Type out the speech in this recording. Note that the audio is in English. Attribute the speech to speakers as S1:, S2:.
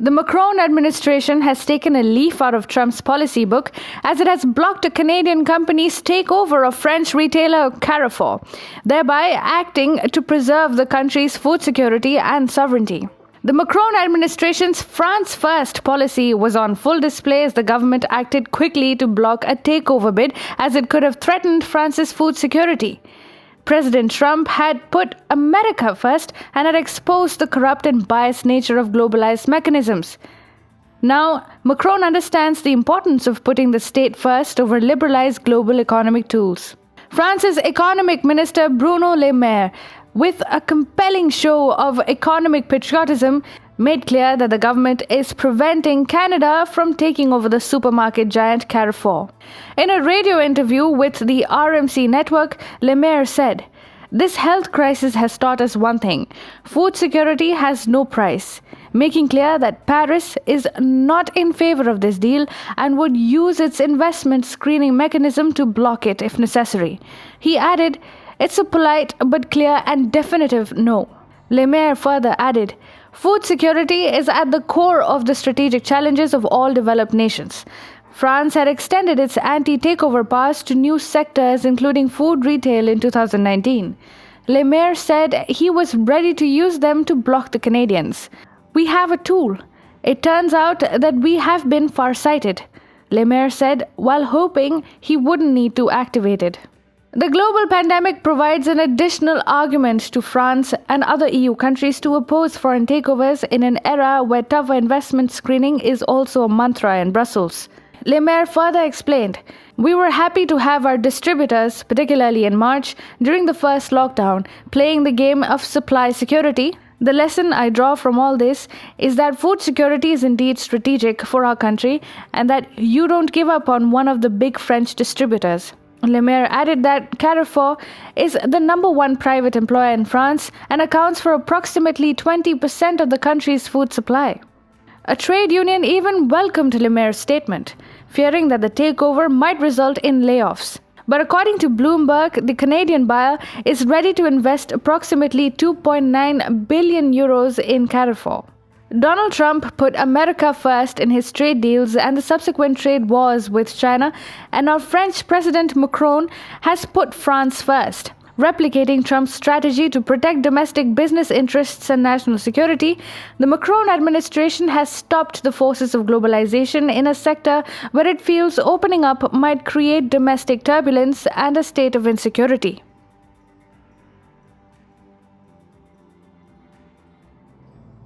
S1: The Macron administration has taken a leaf out of Trump's policy book as it has blocked a Canadian company's takeover of French retailer Carrefour, thereby acting to preserve the country's food security and sovereignty. The Macron administration's France First policy was on full display as the government acted quickly to block a takeover bid as it could have threatened France's food security. President Trump had put America first and had exposed the corrupt and biased nature of globalized mechanisms. Now, Macron understands the importance of putting the state first over liberalized global economic tools. France's economic minister Bruno Le Maire, with a compelling show of economic patriotism, made clear that the government is preventing Canada from taking over the supermarket giant Carrefour. In a radio interview with the RMC network, Le Maire said, "This health crisis has taught us one thing: food security has no price," making clear that Paris is not in favor of this deal and would use its investment screening mechanism to block it if necessary. He added, "It's a polite but clear and definitive no." Le Maire further added, "Food security is at the core of the strategic challenges of all developed nations." France had extended its anti-takeover powers to new sectors, including food retail, in 2019. Le Maire said he was ready to use them to block the Canadians. "We have a tool. It turns out that we have been far-sighted," Le Maire said, while hoping he wouldn't need to activate it. The global pandemic provides an additional argument to France and other EU countries to oppose foreign takeovers in an era where tougher investment screening is also a mantra in Brussels. Le Maire further explained, "We were happy to have our distributors, particularly in March, during the first lockdown, playing the game of supply security. The lesson I draw from all this is that food security is indeed strategic for our country and that you don't give up on one of the big French distributors." Le Maire added that Carrefour is the number one private employer in France and accounts for approximately 20% of the country's food supply. A trade union even welcomed Le Maire's statement, fearing that the takeover might result in layoffs. But according to Bloomberg, the Canadian buyer is ready to invest approximately €2.9 billion in Carrefour. Donald Trump put America first in his trade deals and the subsequent trade wars with China, and now French President Macron has put France first. Replicating Trump's strategy to protect domestic business interests and national security, the Macron administration has stopped the forces of globalization in a sector where it feels opening up might create domestic turbulence and a state of insecurity.